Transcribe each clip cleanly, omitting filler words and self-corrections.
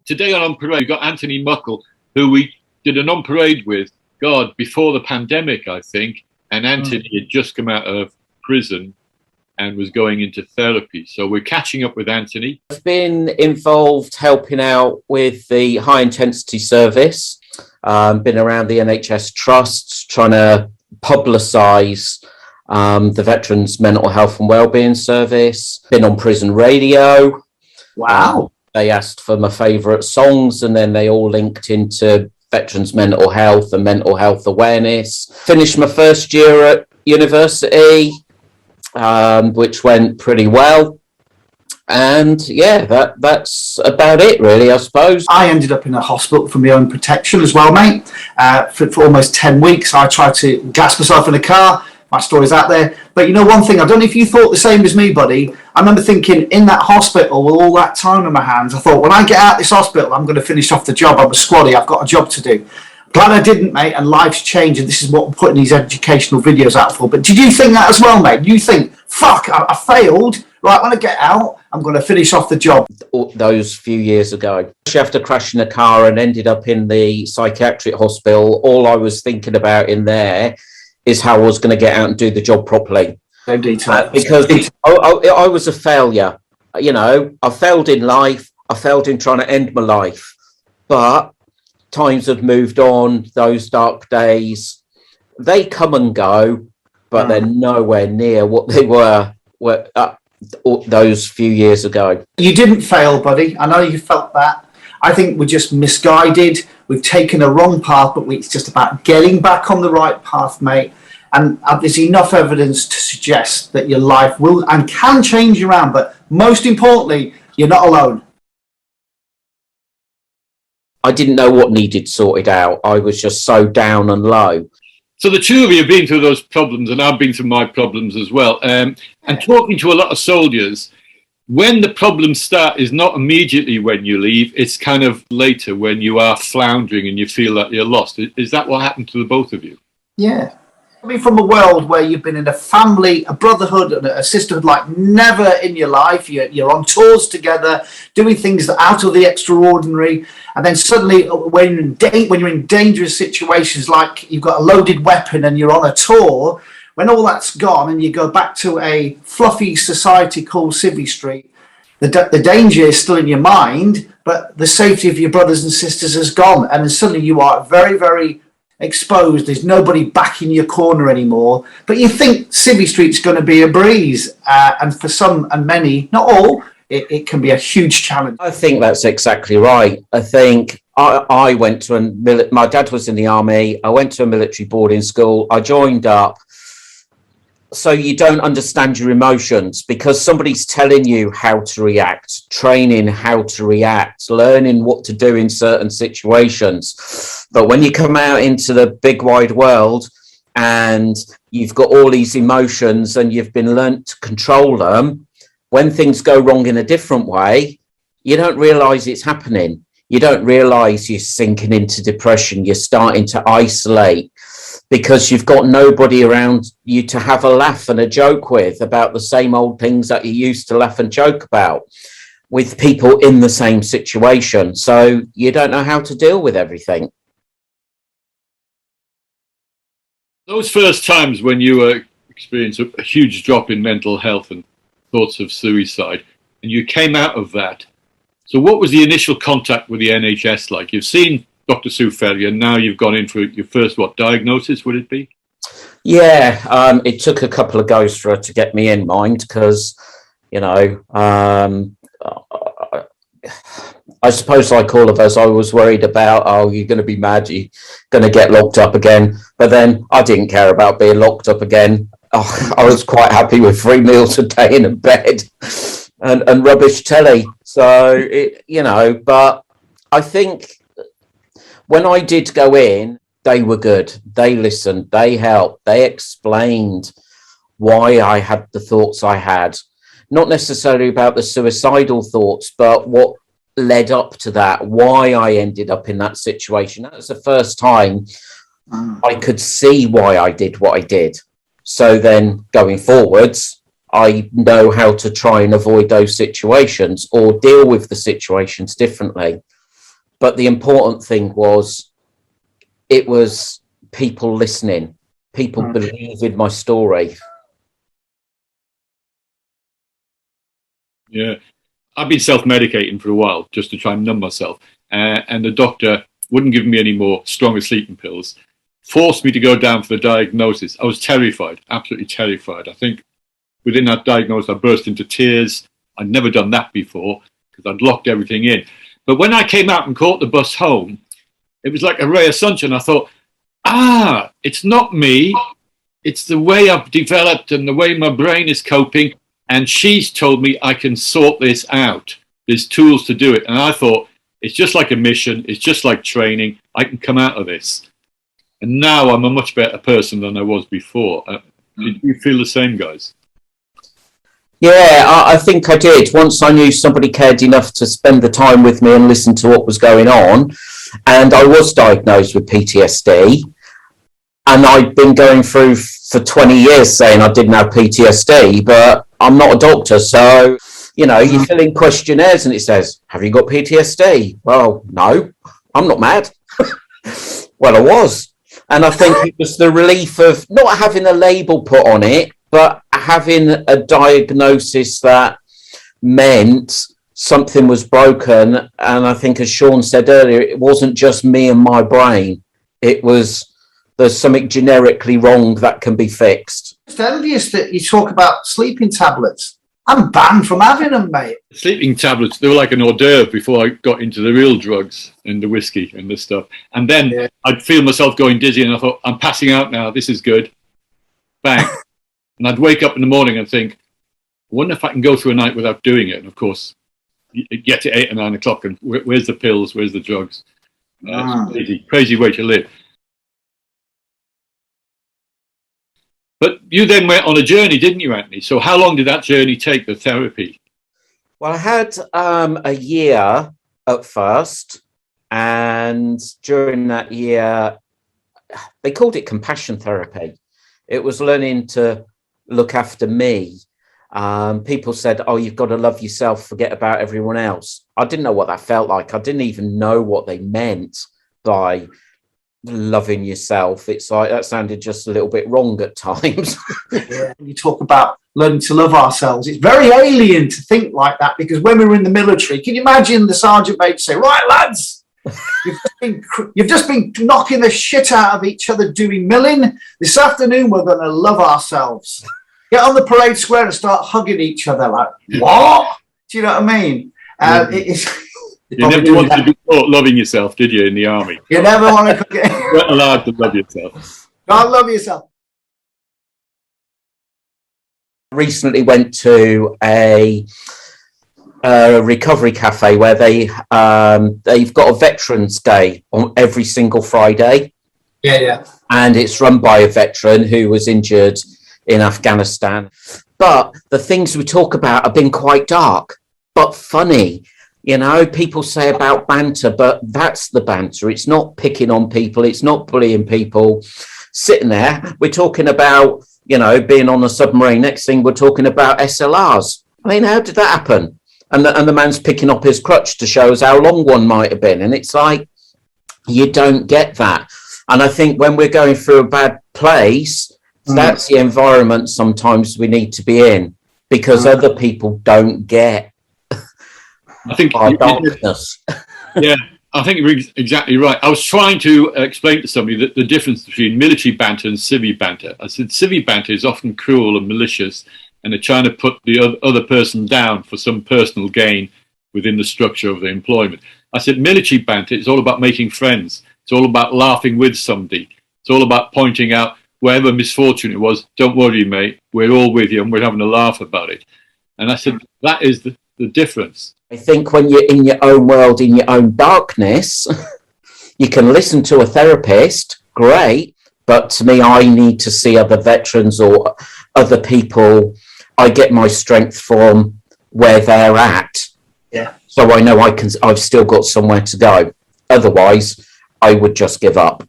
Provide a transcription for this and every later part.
Today on Parade, we've got Anthony Muckle, who we did an On Parade with, God, before the pandemic, I think. And Anthony had just come out of prison and was going into therapy. So we're catching up with Anthony. I've been involved helping out with the high intensity service, been around the NHS trusts, trying to publicise the Veterans Mental Health and Wellbeing Service, been on prison radio. Wow. They asked for my favourite songs and then they all linked into veterans' mental health and mental health awareness. Finished my first year at university, which went pretty well. And yeah, that's about it really, I suppose. I ended up in a hospital for my own protection as well, mate. For almost 10 weeks, I tried to gas myself in a car. My story's out there. But you know one thing, I don't know if you thought the same as me, buddy. I remember thinking in that hospital with all that time in my hands, I thought when I get out of this hospital, I'm going to finish off the job. I'm a squaddy. I've got a job to do. Glad I didn't, mate, and life's changed, and this is what I'm putting these educational videos out for. But did you think that as well, mate? You think, fuck, I failed. Right, when I get out, I'm going to finish off the job. Those few years ago, after crashing a car and ended up in the psychiatric hospital, all I was thinking about in there is how I was going to get out and do the job properly. No detail. Because I was a failure. You know, I failed in life. I failed in trying to end my life. But times have moved on. Those dark days, they come and go, but they're nowhere near what they were those few years ago. You didn't fail, buddy. I know you felt that. I think we're just misguided. We've taken a wrong path, but it's just about getting back on the right path, mate. And there's enough evidence to suggest that your life will and can change around. But most importantly, you're not alone. I didn't know what needed sorted out. I was just so down and low. So the two of you have been through those problems, and I've been through my problems as well. And talking to a lot of soldiers, when the problems start is not immediately when you leave, it's kind of later when you are floundering and you feel that you're lost. Is that what happened to the both of you? Yeah. Coming from a world where you've been in a family, a brotherhood, and a sisterhood like never in your life. You're on tours together, doing things that are out of the extraordinary, and then suddenly when you're in dangerous situations, like you've got a loaded weapon and you're on a tour, when all that's gone and you go back to a fluffy society called Civvy Street, the danger is still in your mind, but the safety of your brothers and sisters has gone, and then suddenly you are very, very exposed. There's nobody back in your corner anymore, but you think Civvy Street's going to be a breeze, and for some and many, not all, it can be a huge challenge. I think that's exactly right. I think I went to my dad was in the army. I went to a military boarding school. I joined up. So you don't understand your emotions because somebody's telling you how to react, training how to react, learning what to do in certain situations. But when you come out into the big wide world and you've got all these emotions and you've been learnt to control them, when things go wrong in a different way, you don't realise it's happening. You don't realise you're sinking into depression. You're starting to isolate, because you've got nobody around you to have a laugh and a joke with about the same old things that you used to laugh and joke about with people in the same situation. So you don't know how to deal with everything. Those first times when you experienced a huge drop in mental health and thoughts of suicide, and you came out of that, so what was the initial contact with the NHS like? You've seen Dr. Sue Ferrier, now you've gone in for your first, diagnosis, would it be? Yeah, it took a couple of goes for her to get me in mind because, you know, I suppose like all of us, I was worried about, oh, you're going to be mad, you're going to get locked up again. But then I didn't care about being locked up again. Oh, I was quite happy with 3 meals a day in a bed and rubbish telly. So, you know, but I think when I did go in, they were good. They listened, they helped, they explained why I had the thoughts I had. Not necessarily about the suicidal thoughts, but what led up to that, why I ended up in that situation. That was the first time I could see why I did what I did. So then going forwards, I know how to try and avoid those situations or deal with the situations differently. But the important thing was, it was people listening, people believing my story. Yeah. I've been self-medicating for a while just to try and numb myself. And the doctor wouldn't give me any more stronger sleeping pills, forced me to go down for the diagnosis. I was terrified, absolutely terrified. I think within that diagnosis, I burst into tears. I'd never done that before because I'd locked everything in. But when I came out and caught the bus home, it was like a ray of sunshine. I thought, it's not me. It's the way I've developed and the way my brain is coping. And she's told me I can sort this out. There's tools to do it. And I thought, it's just like a mission. It's just like training. I can come out of this. And now I'm a much better person than I was before. Did you feel the same, guys? Yeah, I think I did. Once I knew somebody cared enough to spend the time with me and listen to what was going on. And I was diagnosed with PTSD. And I'd been going through for 20 years saying I didn't have PTSD, but I'm not a doctor. So, you know, you fill in questionnaires and it says, have you got PTSD? Well, no, I'm not mad. Well, I was. And I think it was the relief of not having a label put on it, but having a diagnosis that meant something was broken. And I think, as Sean said earlier, it wasn't just me and my brain. It was, there's something generically wrong that can be fixed. It's envious that you talk about sleeping tablets. I'm banned from having them, mate. Sleeping tablets, they were like an hors d'oeuvre before I got into the real drugs and the whiskey and this stuff. And then I'd feel myself going dizzy and I thought, I'm passing out now. This is good. Bang. And I'd wake up in the morning and think, I wonder if I can go through a night without doing it. And of course, you get to 8 or 9 o'clock and where's the pills? Where's the drugs? It's crazy way to live. But you then went on a journey, didn't you, Anthony? So how long did that journey take, the therapy? Well, I had a year at first. And during that year, they called it compassion therapy. It was learning to look after me. People said, oh, you've got to love yourself, forget about everyone else. I didn't know what that felt like. I didn't even know what they meant by loving yourself. It's like, that sounded just a little bit wrong at times. Yeah, you talk about learning to love ourselves. It's very alien to think like that, because when we were in the military, can you imagine the sergeant major say, right, lads, you've just been knocking the shit out of each other doing milling. This afternoon, we're going to love ourselves. Get on the parade square and start hugging each other. Like, what? Do you know what I mean? You never wanted to be taught loving yourself, did you, in the army? You never want to get... You weren't allowed to love yourself. God, love yourself. Recently went to a recovery cafe where they've got a Veterans Day on every single Friday. Yeah. And it's run by a veteran who was injured in Afghanistan. But the things we talk about have been quite dark, but funny. You know, people say about banter, but that's the banter. It's not picking on people. It's not bullying people. Sitting there, we're talking about, you know, being on a submarine. Next thing, we're talking about SLRs. I mean, how did that happen? And the man's picking up his crutch to show us how long one might have been. And it's like, you don't get that. And I think when we're going through a bad place, that's the environment sometimes we need to be in, because other people don't get I think our darkness. Yeah, I think you're exactly right. I was trying to explain to somebody that the difference between military banter and civvy banter. I said civvy banter is often cruel and malicious, and they're trying to put the other person down for some personal gain within the structure of the employment. I said military banter is all about making friends. It's all about laughing with somebody. It's all about pointing out whatever misfortune it was, don't worry, mate, we're all with you and we're having a laugh about it. And I said, that is the difference. I think when you're in your own world, in your own darkness, you can listen to a therapist, great, but to me, I need to see other veterans or other people. I get my strength from where they're at. Yeah. So I know I've still got somewhere to go. Otherwise, I would just give up.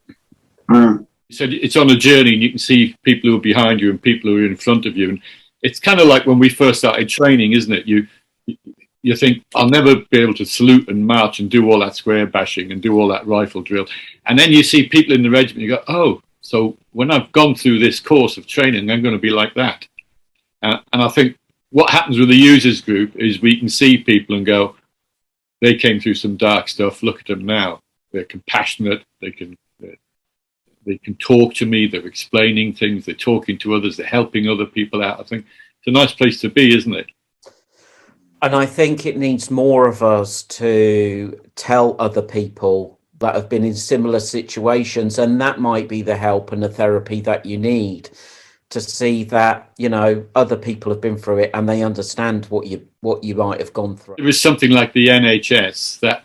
You said it's on a journey and you can see people who are behind you and people who are in front of you. And it's kind of like when we first started training, isn't it? you think, I'll never be able to salute and march and do all that square bashing and do all that rifle drill. And then you see people in the regiment, you go, oh, so when I've gone through this course of training, I'm going to be like that. And I think what happens with the users group is we can see people and go, they came through some dark stuff, look at them now. They're compassionate, they can talk to me, they're explaining things, they're talking to others, they're helping other people out. I think it's a nice place to be, isn't it? And I think it needs more of us to tell other people that have been in similar situations, and that might be the help and the therapy that you need, to see that, you know, other people have been through it and they understand what you might have gone through. There is something like the NHS that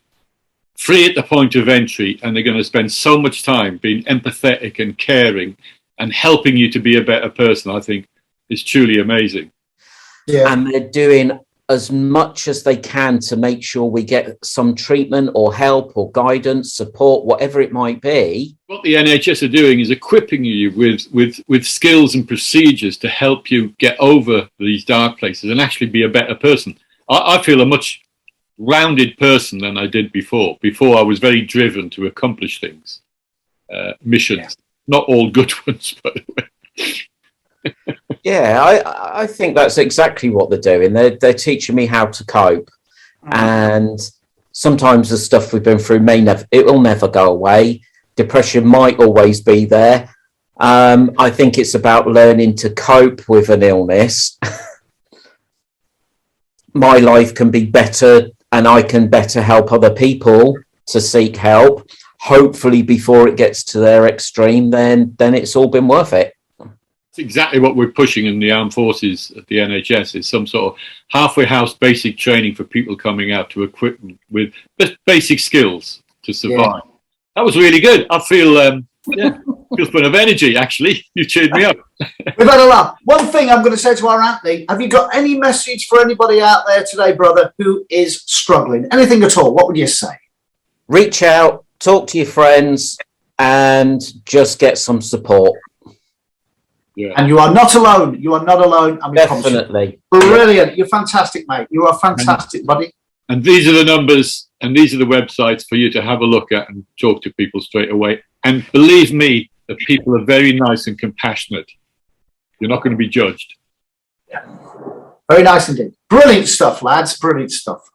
free at the point of entry, and they're going to spend so much time being empathetic and caring and helping you to be a better person. I think is truly amazing. Yeah. And they're doing as much as they can to make sure we get some treatment or help or guidance, support, whatever it might be. What the NHS are doing is equipping you with skills and procedures to help you get over these dark places and actually be a better person. I feel a much rounded person than I did before. Before I was very driven to accomplish things, missions, not all good ones, by the way. Yeah, I think that's exactly what they're doing. They're teaching me how to cope, and sometimes the stuff we've been through it will never go away. Depression might always be there. I think it's about learning to cope with an illness. My life can be better, and I can better help other people to seek help. Hopefully, before it gets to their extreme, then it's all been worth it. It's exactly what we're pushing in the armed forces at the NHS, is some sort of halfway house basic training for people coming out, to equip them with basic skills to survive. Yeah. That was really good. I feel full of energy, actually. You cheered me up. We've had a laugh. One thing I'm going to say to our Anthony, have you got any message for anybody out there today, brother, who is struggling? Anything at all? What would you say? Reach out, talk to your friends, and just get some support. Yeah. And you are not alone. You are not alone. I mean, definitely. Brilliant. You're fantastic, mate. You are fantastic, buddy. And these are the numbers and these are the websites for you to have a look at and talk to people straight away. And believe me, that people are very nice and compassionate. You're not going to be judged. Yeah. Very nice indeed. Brilliant stuff, lads. Brilliant stuff.